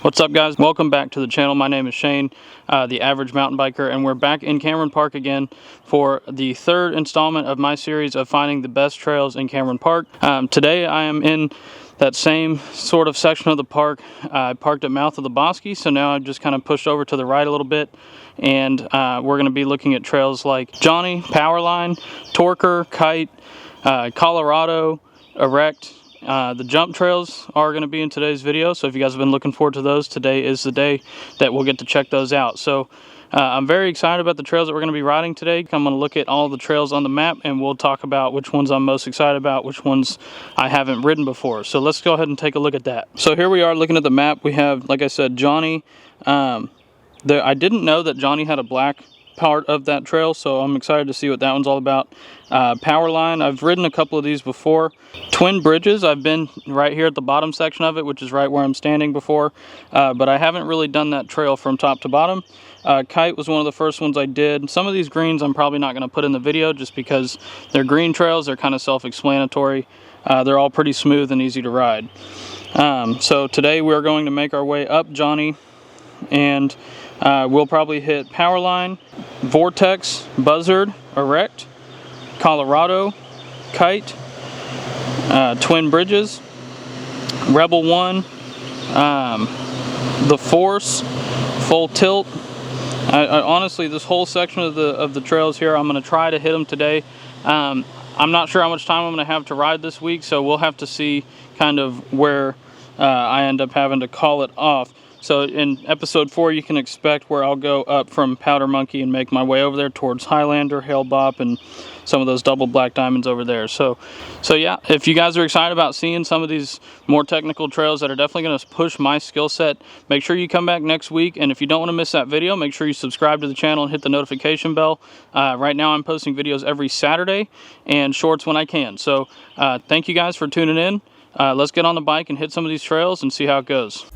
What's up, guys? Welcome back to the channel. My name is Shane, the average mountain biker, and we're back in Cameron Park again for the third installment of my series of finding the best trails in Cameron Park. Today I am in that same sort of section of the park. I parked at mouth of the Bosque, so now I've just kind of pushed over to the right a little bit, and we're going to be looking at trails like Johnny, Powerline, Torker, Kite, Colorado, Erect. The jump trails are going to be in today's video, so if you guys have been looking forward to those, today is the day that we'll get to check those out. So I'm very excited about the trails that we're going to be riding today. I'm going to look at all the trails on the map, and we'll talk about which ones I'm most excited about, which ones I haven't ridden before. So let's go ahead and take a look at that. So here we are looking at the map. We have, like I said, Johnny. I didn't know that Johnny had a black part of that trail, so I'm excited to see what that one's all about. Powerline, I've ridden a couple of these before. Twin Bridges, I've been right here at the bottom section of it, which is right where I'm standing before, but I haven't really done that trail from top to bottom. Kite was one of the first ones I did. Some of these greens I'm probably not going to put in the video just because they're green trails. They're kind of self-explanatory. They're all pretty smooth and easy to ride. So today we're going to make our way up Johnny, and we'll probably hit Powerline, Vortex, Buzzard, Erect, Colorado, Kite, Twin Bridges, Rebel 1, the Force, Full Tilt. I honestly, this whole section of the trails here, I'm going to try to hit them today. I'm not sure how much time I'm going to have to ride this week, so we'll have to see kind of where I end up having to call it off. So in episode 4, you can expect where I'll go up from Powder Monkey and make my way over there towards Highlander, Hail Bop, and some of those double black diamonds over there. So yeah, if you guys are excited about seeing some of these more technical trails that are definitely going to push my skill set, make sure you come back next week. And if you don't want to miss that video, make sure you subscribe to the channel and hit the notification bell. Right now I'm posting videos every Saturday and shorts when I can. So thank you guys for tuning in. Let's get on the bike and hit some of these trails and see how it goes.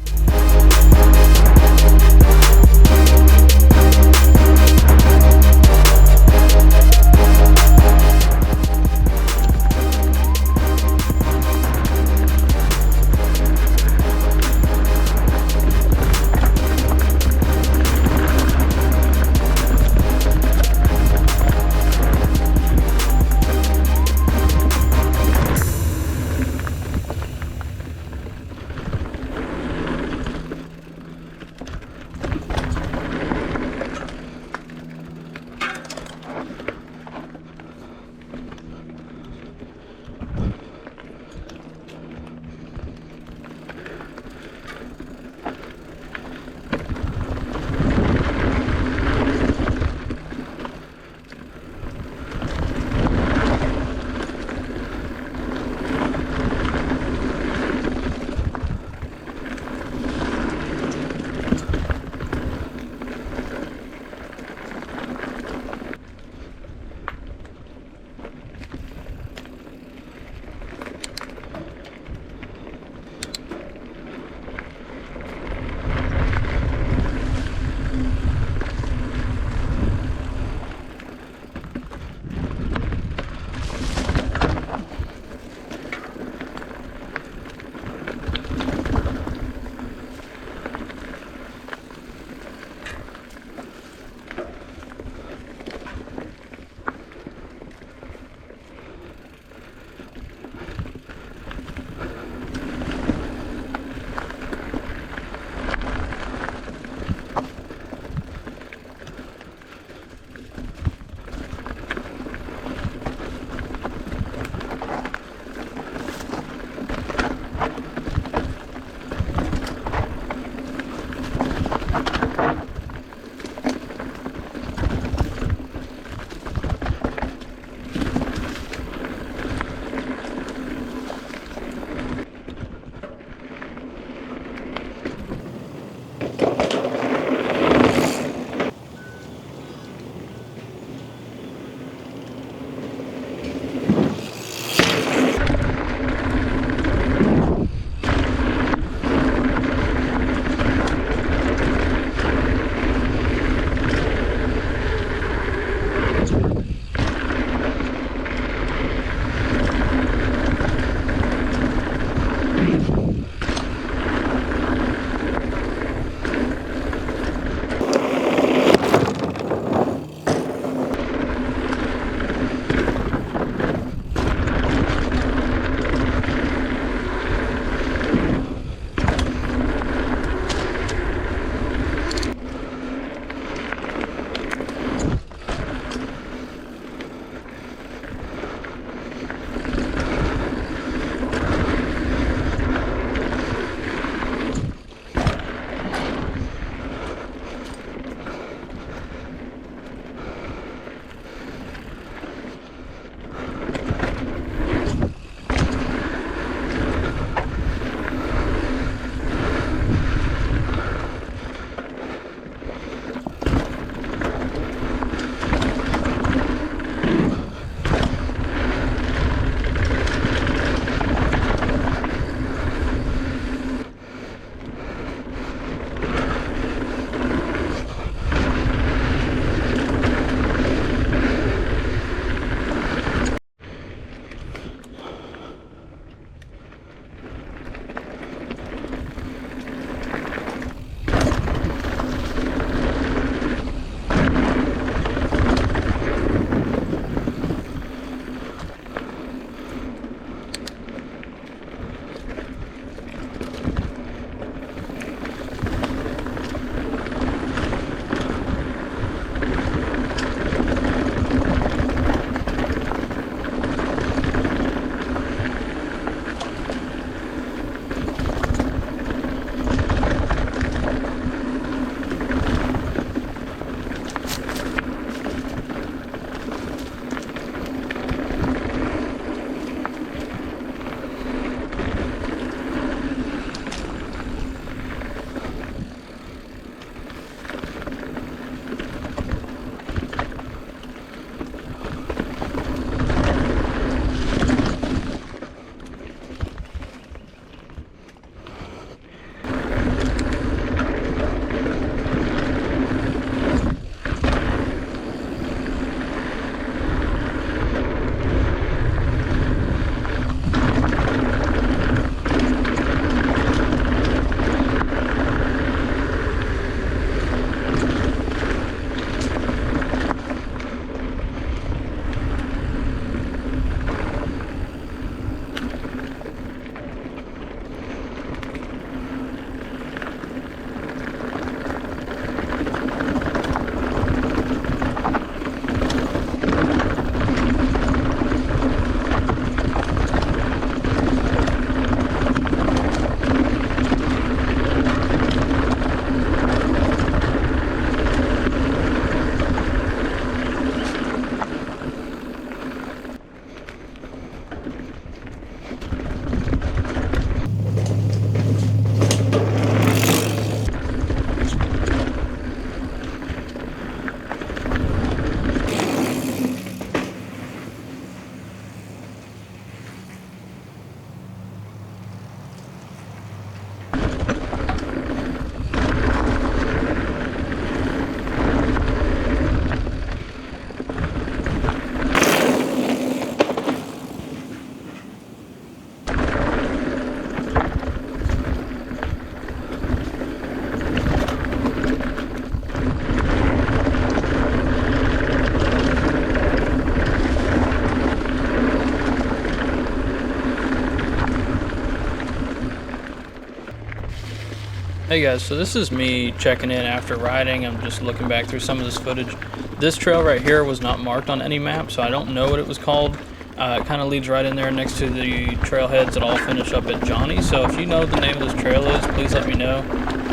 Hey guys, so this is me checking in after riding. I'm just looking back through some of this footage. This trail right here was not marked on any map, so I don't know what it was called. It kind of leads right in there next to the trailheads that all finish up at Johnny. So if you know what the name of this trail is, please let me know.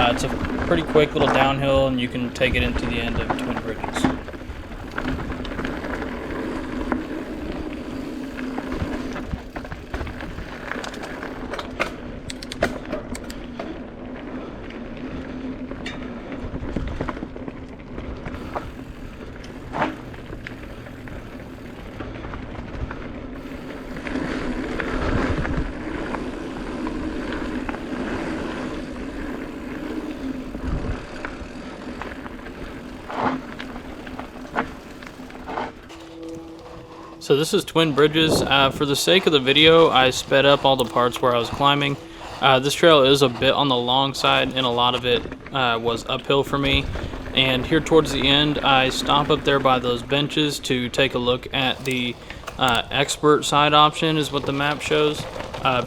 It's a pretty quick little downhill, and you can take it into the end of Twin Bridges. So this is Twin Bridges. For the sake of the video, I sped up all the parts where I was climbing. This trail is a bit on the long side, and a lot of it was uphill for me. And here towards the end, I stop up there by those benches to take a look at the expert side option is what the map shows.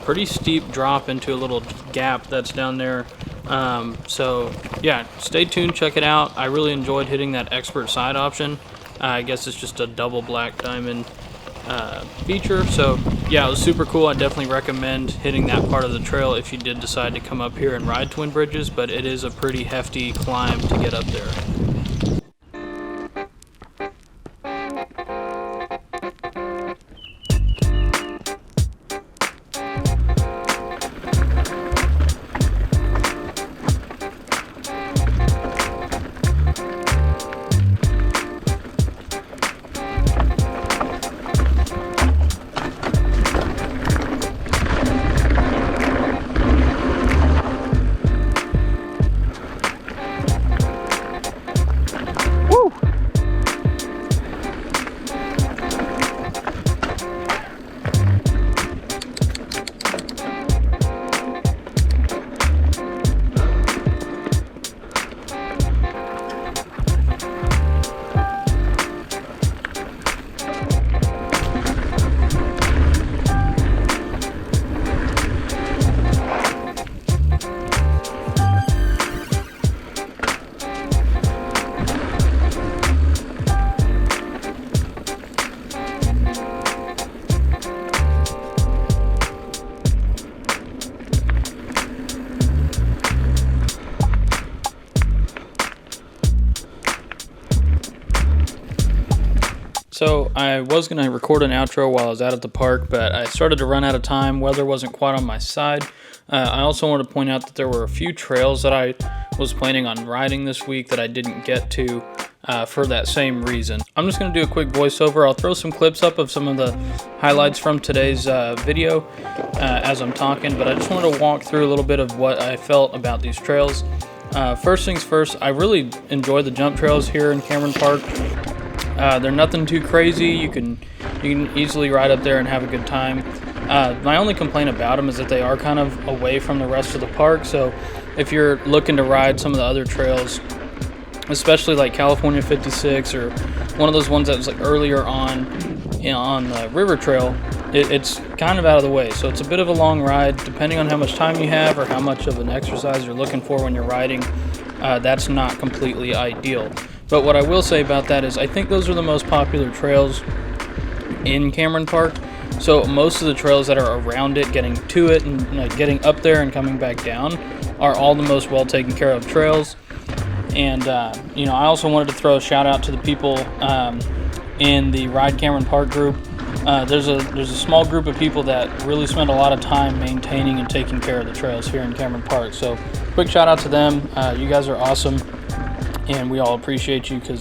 Pretty steep drop into a little gap that's down there. So yeah, stay tuned, check it out. I really enjoyed hitting that expert side option. I guess it's just a double black diamond feature. So yeah, it was super cool. I definitely recommend hitting that part of the trail if you did decide to come up here and ride Twin Bridges, but it is a pretty hefty climb to get up there. So I was going to record an outro while I was out at the park, but I started to run out of time. Weather wasn't quite on my side. I also wanted to point out that there were a few trails that I was planning on riding this week that I didn't get to for that same reason. I'm just going to do a quick voiceover. I'll throw some clips up of some of the highlights from today's video as I'm talking, but I just wanted to walk through a little bit of what I felt about these trails. First things first, I really enjoy the jump trails here in Cameron Park. They're nothing too crazy. You can easily ride up there and have a good time. My only complaint about them is that they are kind of away from the rest of the park. So if you're looking to ride some of the other trails, especially like California 56 or one of those ones that was like earlier on the river trail, it's kind of out of the way. So it's a bit of a long ride. Depending on how much time you have or how much of an exercise you're looking for when you're riding, that's not completely ideal. But what I will say about that is I think those are the most popular trails in Cameron Park. So most of the trails that are around it, getting to it and like getting up there and coming back down, are all the most well taken care of trails. And I also wanted to throw a shout out to the people in the Ride Cameron Park group. There's a small group of people that really spend a lot of time maintaining and taking care of the trails here in Cameron Park. So quick shout out to them. You guys are awesome. And we all appreciate you because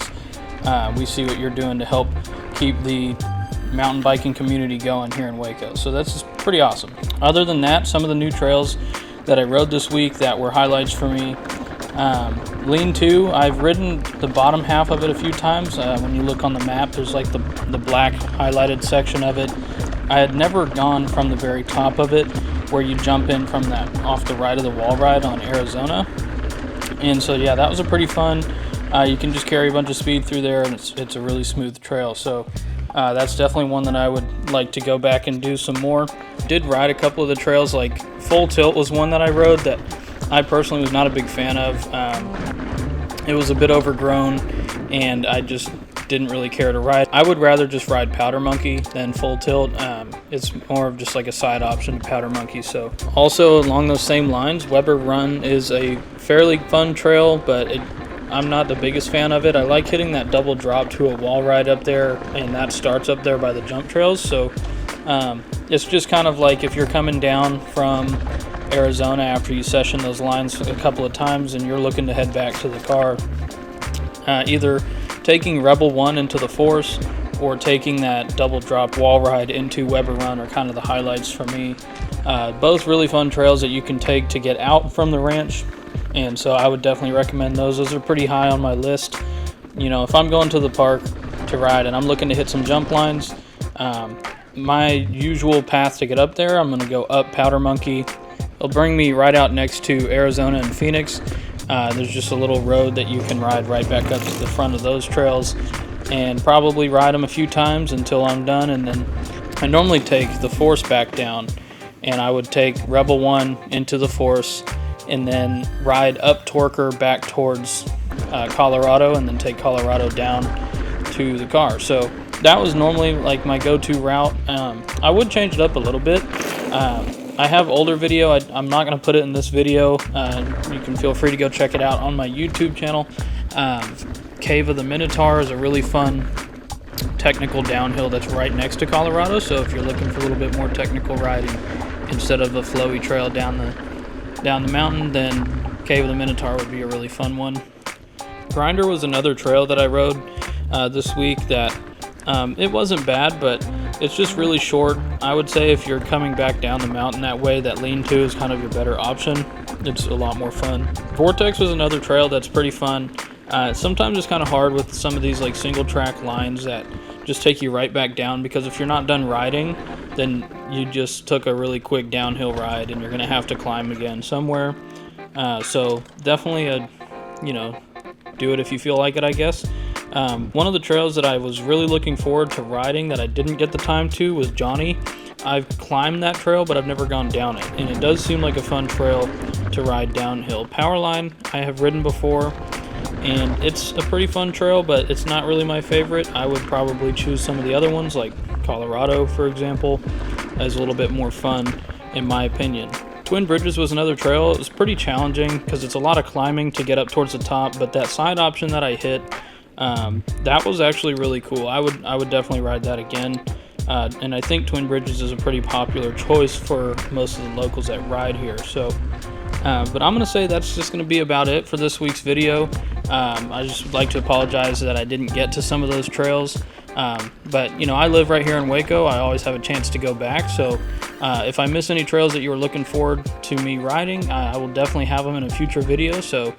we see what you're doing to help keep the mountain biking community going here in Waco. So that's just pretty awesome. Other than that, some of the new trails that I rode this week that were highlights for me. Lean 2, I've ridden the bottom half of it a few times. When you look on the map, there's like the black highlighted section of it. I had never gone from the very top of it where you jump in from that off the right of the wall ride on Arizona. And so yeah, that was a pretty fun. You can just carry a bunch of speed through there, and it's a really smooth trail. So that's definitely one that I would like to go back and do some more. Did ride a couple of the trails, like Full Tilt was one that I rode that I personally was not a big fan of. It was a bit overgrown, and I just didn't really care to ride. I would rather just ride Powder Monkey than Full Tilt. It's more of just like a side option to Powder Monkey. So also along those same lines, Weber Run is a fairly fun trail, but I'm not the biggest fan of it. I like hitting that double drop to a wall ride up there, and that starts up there by the jump trails. So it's just kind of like if you're coming down from Arizona after you session those lines a couple of times and you're looking to head back to the car, either taking Rebel 1 into the Force or taking that double drop wall ride into Weber Run are kind of the highlights for me. Both really fun trails that you can take to get out from the ranch, and so I would definitely recommend those. Those are pretty high on my list. You know, if I'm going to the park to ride and I'm looking to hit some jump lines, my usual path to get up there, I'm going to go up Powder Monkey. It'll bring me right out next to Arizona and Phoenix. There's just a little road that you can ride right back up to the front of those trails and probably ride them a few times until I'm done. And then I normally take the Force back down, and I would take Rebel 1 into the Force and then ride up Torker back towards Colorado, and then take Colorado down to the car. So that was normally like my go-to route. I would change it up a little bit. I have older video. I'm not going to put it in this video. You can feel free to go check it out on my YouTube channel. Cave of the Minotaur is a really fun technical downhill that's right next to Colorado. So if you're looking for a little bit more technical riding instead of a flowy trail down the mountain, then Cave of the Minotaur would be a really fun one. Grinder was another trail that I rode this week that it wasn't bad, but it's just really short. I would say if you're coming back down the mountain that way, that lean-to is kind of your better option. It's a lot more fun. Vortex was another trail that's pretty fun. Sometimes it's kind of hard with some of these like single track lines that just take you right back down, because if you're not done riding, then you just took a really quick downhill ride and you're going to have to climb again somewhere. So definitely do it if you feel like it, I guess. One of the trails that I was really looking forward to riding that I didn't get the time to was Johnny. I've climbed that trail, but I've never gone down it, and it does seem like a fun trail to ride downhill. Powerline I have ridden before, and it's a pretty fun trail, but it's not really my favorite. I would probably choose some of the other ones, like Colorado, for example, as a little bit more fun, in my opinion. Twin Bridges was another trail. It was pretty challenging because it's a lot of climbing to get up towards the top, but that side option that I hit, that was actually really cool. I would definitely ride that again. And I think Twin Bridges is a pretty popular choice for most of the locals that ride here. So, but I'm going to say that's just going to be about it for this week's video. I just would like to apologize that I didn't get to some of those trails. But, you know, I live right here in Waco. I always have a chance to go back. So if I miss any trails that you were looking forward to me riding, I will definitely have them in a future video. So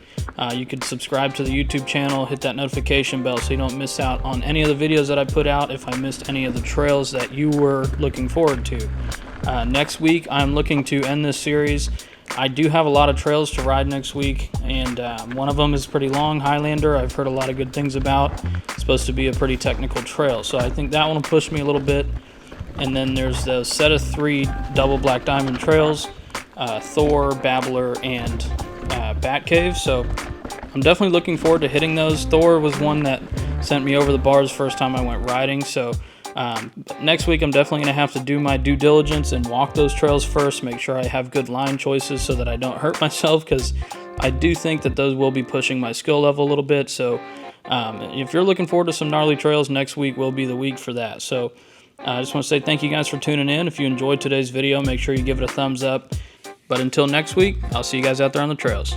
you could subscribe to the YouTube channel, hit that notification bell so you don't miss out on any of the videos that I put out if I missed any of the trails that you were looking forward to. Next week, I'm looking to end this series. I do have a lot of trails to ride next week, and one of them is pretty long, Highlander. I've heard a lot of good things about. It's supposed to be a pretty technical trail, so I think that one will push me a little bit. And then there's the set of 3 double black diamond trails, Thor, Babbler, and Bat Cave. So I'm definitely looking forward to hitting those. Thor was one that sent me over the bars first time I went riding, so next week I'm definitely going to have to do my due diligence and walk those trails first, make sure I have good line choices so that I don't hurt myself, because I do think that those will be pushing my skill level a little bit. So if you're looking forward to some gnarly trails, next week will be the week for that. So I just want to say thank you guys for tuning in. If you enjoyed today's video, make sure you give it a thumbs up. But until next week, I'll see you guys out there on the trails.